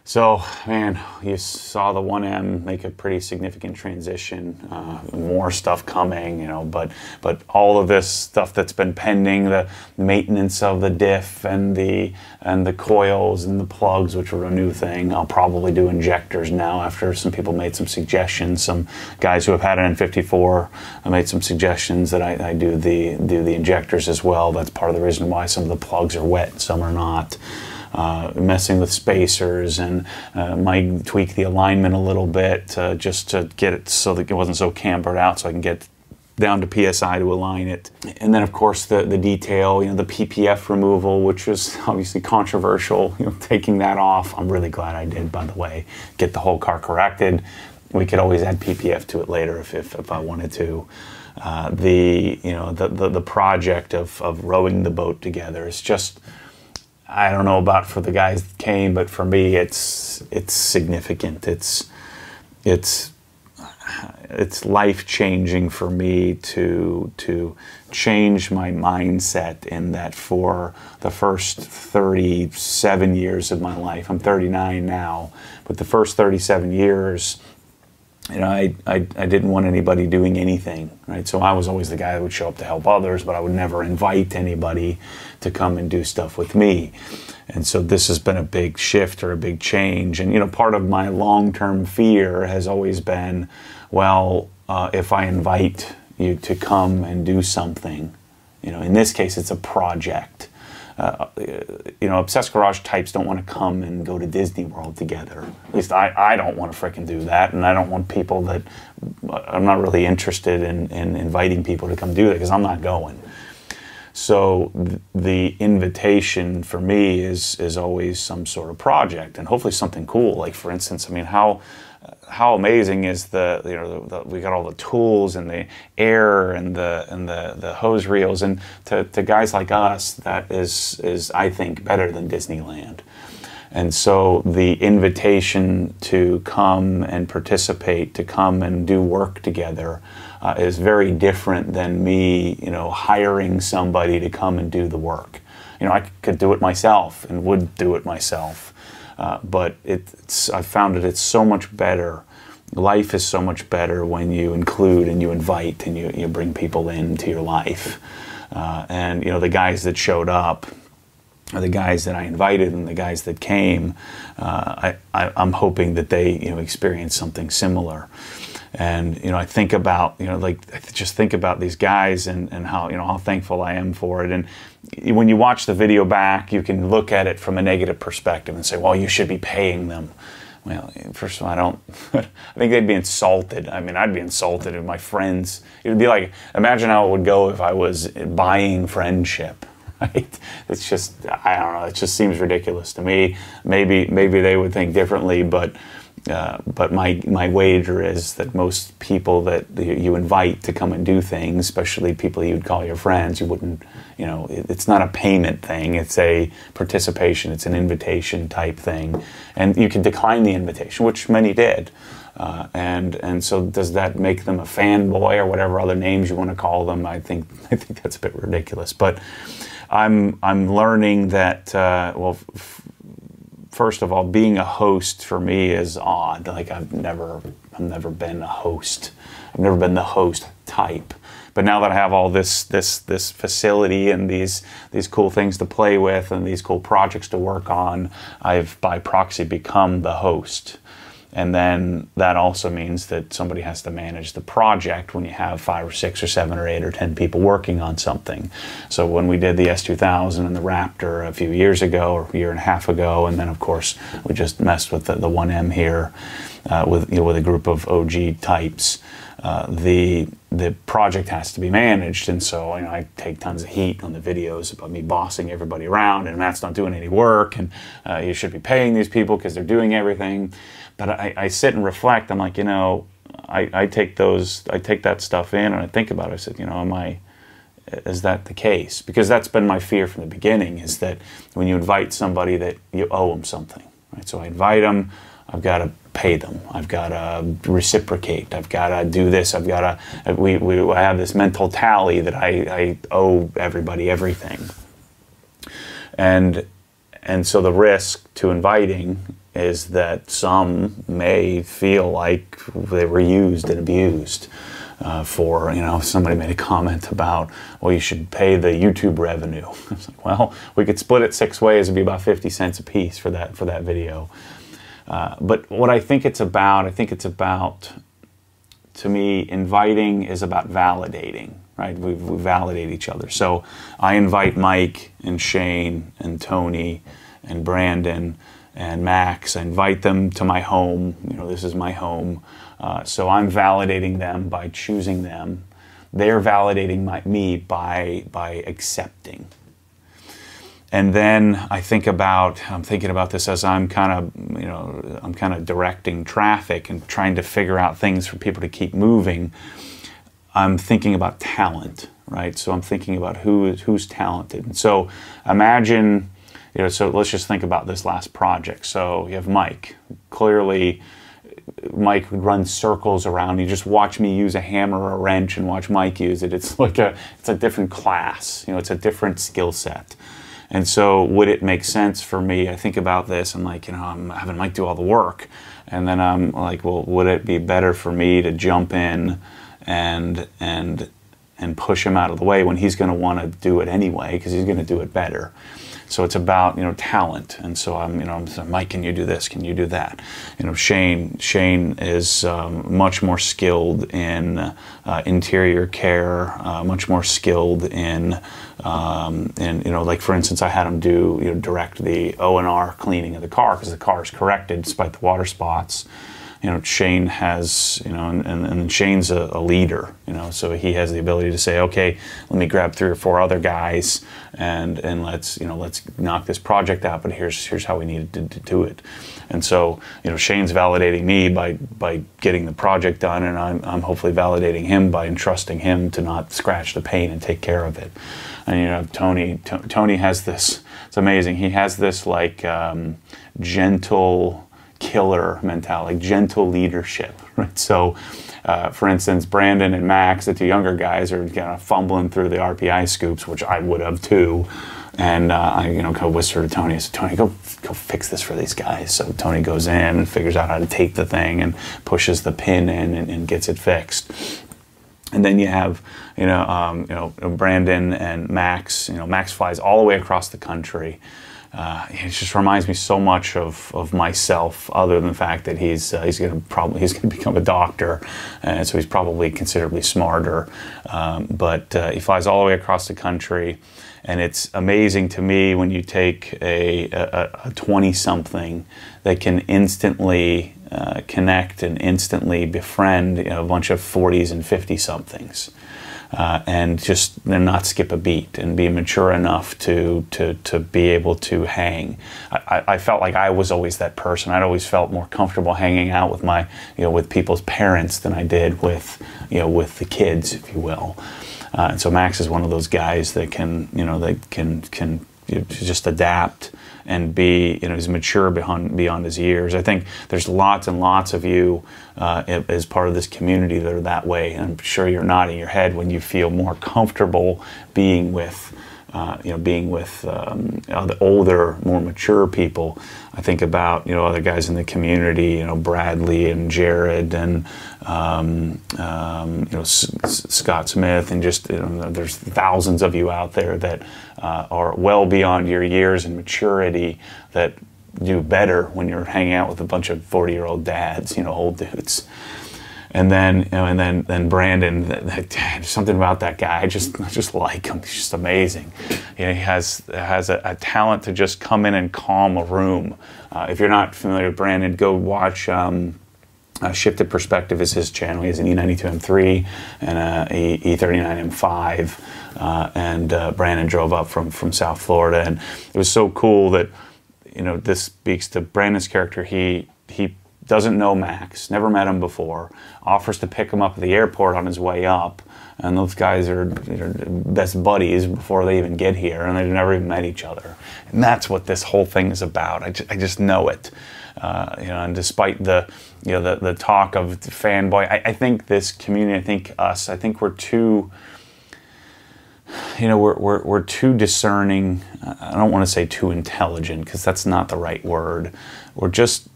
So, man, you saw the 1M make a pretty significant transition. More stuff coming, you know, but all of this stuff that's been pending, the maintenance of the diff and the coils and the plugs, which were a new thing. I'll probably do injectors now after some people made some suggestions. Some guys who have had an N54 made some suggestions that I do the injectors as well. That's part of the reason why some of the plugs are wet, some are not. Messing with spacers, and might tweak the alignment a little bit just to get it so that it wasn't so cambered out, so I can get down to PSI to align it. And then of course the detail, you know, the PPF removal, which was obviously controversial, you know, taking that off. I'm really glad I did, by the way. Get the whole car corrected. We could always add PPF to it later if I wanted to. The project of rowing the boat together is just, I don't know about for the guys that came, but for me, it's significant. It's life-changing for me to change my mindset in that for the first 37 years of my life. I'm 39 now, but the first 37 years, you know, I didn't want anybody doing anything, right? So I was always the guy that would show up to help others, but I would never invite anybody to come and do stuff with me. And so this has been a big shift or a big change. And, you know, part of my long-term fear has always been, well, if I invite you to come and do something, you know, in this case, it's a project. You know, Obsessed Garage types don't want to come and go to Disney World together. At least I don't want to frickin' do that, and I don't want people that, I'm not really interested in inviting people to come do that because I'm not going. So the invitation for me is always some sort of project, and hopefully something cool. Like for instance, I mean, how amazing is we got all the tools and the air and the hose reels, and to guys like us, that is I think better than Disneyland. And so the invitation to come and participate, to come and do work together, is very different than me, you know, hiring somebody to come and do the work. You know, I could do it myself and would do it myself, but I found that it's so much better. Life is so much better when you include and you invite and you bring people into your life. And you know, the guys that showed up, or the guys that I invited and the guys that came, I'm hoping that they, you know, experience something similar. And you know, I think about, you know, like I just think about these guys and how, you know, how thankful I am for it. And when you watch the video back, you can look at it from a negative perspective and say, well, you should be paying them. Well, first of all, I don't. I think they'd be insulted. I mean, I'd be insulted if my friends. It would be like, imagine how it would go if I was buying friendship. Right? It's just, I don't know. It just seems ridiculous to me. Maybe they would think differently, but my wager is that most people that you invite to come and do things, especially people you'd call your friends, you wouldn't, you know, it's not a payment thing. It's a participation. It's an invitation type thing, and you can decline the invitation, which many did. And so does that make them a fanboy or whatever other names you want to call them? I think that's a bit ridiculous. But I'm learning that well, first of all, being a host for me is odd. Like I've never been a host. I've never been the host type. But now that I have all this facility and these cool things to play with and these cool projects to work on, I've by proxy become the host. And then that also means that somebody has to manage the project when you have 5 or 6 or 7 or 8 or 10 people working on something. So when we did the S2000 and the Raptor a few years ago, or a year and a half ago, and then of course we just messed with the 1M here with a group of OG types, the project has to be managed. And so, you know, I take tons of heat on the videos about me bossing everybody around and Matt's not doing any work, and you should be paying these people because they're doing everything. But I sit and reflect. I'm like, you know, I take that stuff in and I think about it. I said, you know, is that the case? Because that's been my fear from the beginning, is that when you invite somebody that you owe them something, right? So I invite them, I've got to pay them, I've got to reciprocate, I've got to do this, I've got to, I have this mental tally that I owe everybody everything. And And so the risk to inviting is that some may feel like they were used and abused. For, you know, somebody made a comment about, well, you should pay the YouTube revenue. I was like, well, we could split it 6 ways. It'd be about 50 cents a piece for that video. But what I think it's about, to me, inviting is about validating, right? We validate each other. So I invite Mike and Shane and Tony and Brandon and Max. I invite them to my home. You know, this is my home. So I'm validating them by choosing them. They're validating me by accepting. And then I'm thinking about this as I'm kind of directing traffic and trying to figure out things for people to keep moving. I'm thinking about talent, right? So I'm thinking about who's talented. And so imagine, you know, so let's just think about this last project. So you have Mike. Clearly, Mike would run circles around. You just watch me use a hammer or a wrench and watch Mike use it. It's like it's a different class. You know, it's a different skill set. And so would it make sense for me? I think about this. I'm like, you know, I'm having Mike do all the work. And then I'm like, well, would it be better for me to jump in and push him out of the way when he's going to want to do it anyway, because he's going to do it better? So it's about, you know, talent. And so I'm saying, Mike, can you do this? Can you do that? You know, Shane is much more skilled in interior care, much more skilled in you know, like for instance, I had him do, you know, direct the O&R cleaning of the car because the car is corrected despite the water spots. You know, Shane has, you know, and Shane's a leader, you know, so he has the ability to say, okay, let me grab 3 or 4 other guys and let's knock this project out, but here's how we need to do it. And so, you know, Shane's validating me by getting the project done, and I'm hopefully validating him by entrusting him to not scratch the paint and take care of it. And, you know, Tony has this, it's amazing, he has this like gentle killer mentality, like gentle leadership, right? So, for instance, Brandon and Max, the 2 younger guys, are kind of fumbling through the RPI scoops, which I would have too. And I, you know, go whisper to Tony. I said, Tony, go fix this for these guys. So Tony goes in and figures out how to take the thing and pushes the pin in and gets it fixed. And then you have, you know, Brandon and Max. You know, Max flies all the way across the country. It just reminds me so much of myself, other than the fact that he's going to become a doctor, and so he's probably considerably smarter. But he flies all the way across the country, and it's amazing to me when you take a 20-something that can instantly connect and instantly befriend, you know, a bunch of 40s and 50-somethings. And just not skip a beat and be mature enough to be able to hang. I felt like I was always that person. I'd always felt more comfortable hanging out with with people's parents than I did with the kids, if you will. And so Max is one of those guys that can just adapt and be, you know, he's mature beyond his years. I think there's lots and lots of you as part of this community that are that way. And I'm sure you're nodding your head when you feel more comfortable being with, the older, more mature people. I think about, you know, other guys in the community, you know, Bradley and Jared and you know, Scott Smith, and just, you know, there's thousands of you out there that are well beyond your years and maturity that do better when you're hanging out with a bunch of 40-year-old dads, you know, old dudes. And then, you know, and then Brandon, there's something about that guy. I just like him. He's just amazing. You know, he has a talent to just come in and calm a room. If you're not familiar with Brandon, go watch Shifted Perspective is his channel. He has an E92 M3 and a E39 M5. And Brandon drove up from South Florida, and it was so cool that, you know, this speaks to Brandon's character. He doesn't know Max, never met him before, offers to pick him up at the airport on his way up, and those guys are, you know, best buddies before they even get here, and they've never even met each other. And that's what this whole thing is about. I just know it. You know, and despite the talk of fanboy, I think this community, I think we're too, you know, we're too discerning. I don't want to say too intelligent, because that's not the right word. We're just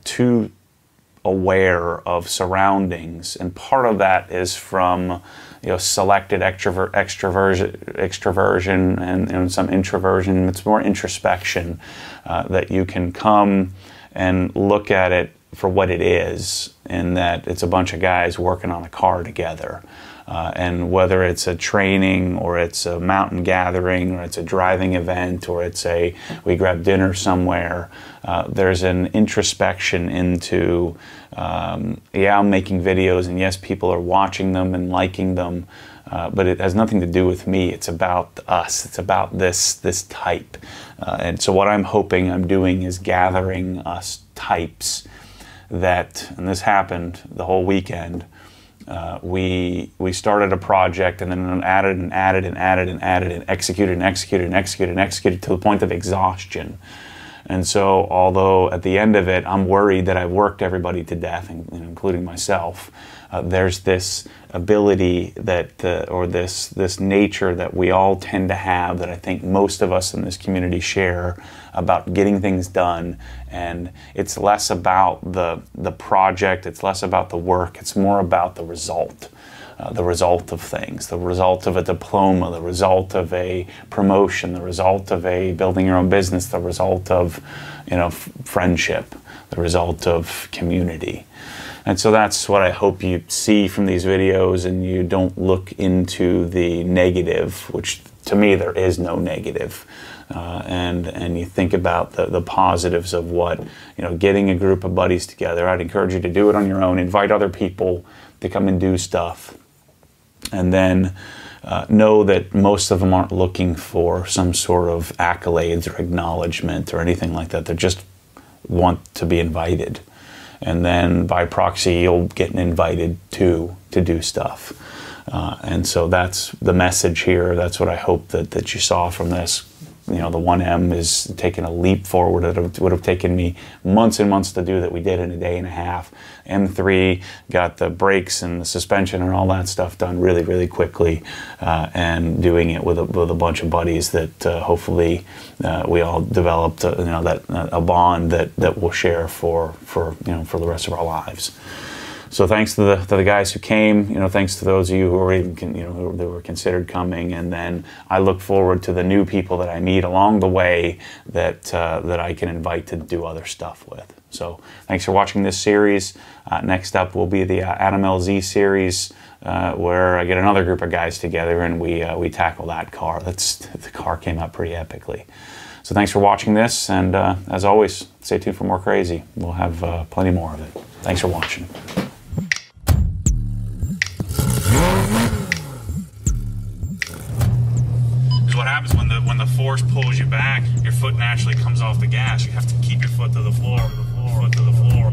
too aware of surroundings, and part of that is from, you know, selected extroversion and some introversion. It's more introspection, that you can come and look at it for what it is, in that it's a bunch of guys working on a car together. And whether it's a training, or it's a mountain gathering, or it's a driving event, or it's we grab dinner somewhere, there's an introspection into, yeah, I'm making videos, and yes, people are watching them and liking them, but it has nothing to do with me. It's about us. It's about this type. And so what I'm hoping I'm doing is gathering us types that, and this happened the whole weekend, we started a project, and then added and added and added and added and executed and executed and executed and executed to the point of exhaustion. And so, although at the end of it, I'm worried that I've worked everybody to death, including myself, there's this ability that, or this nature that we all tend to have, that I think most of us in this community share, about getting things done. And it's less about the project, it's less about the work, it's more about the result. The result of things, the result of a diploma, the result of a promotion, the result of building your own business, the result of, you know, friendship, the result of community. And so that's what I hope you see from these videos, and you don't look into the negative, which to me there is no negative. And you think about the positives of what, you know, getting a group of buddies together. I'd encourage you to do it on your own, invite other people to come and do stuff. And then know that most of them aren't looking for some sort of accolades or acknowledgement or anything like that. They just want to be invited. And then by proxy, you'll get invited to do stuff. And so that's the message here. That's what I hope that you saw from this. You know, the 1M is taking a leap forward. It would have taken me months and months to do, that we did in a day and a half. M3 got the brakes and the suspension and all that stuff done really, really quickly, and doing it with a bunch of buddies that hopefully we all developed, you know, a bond that we'll share for you know, for the rest of our lives. So thanks to the guys who came, you know, thanks to those of you who were even, you know, who were considered coming, and then I look forward to the new people that I meet along the way that I can invite to do other stuff with. So thanks for watching this series. Next up will be the Adam LZ series, where I get another group of guys together and we tackle that car. The car came out pretty epically. So thanks for watching this, and as always, stay tuned for more crazy. We'll have plenty more of it. Thanks for watching. What happens when the force pulls you back, your foot naturally comes off the gas. You have to keep your foot to the floor, foot to the floor.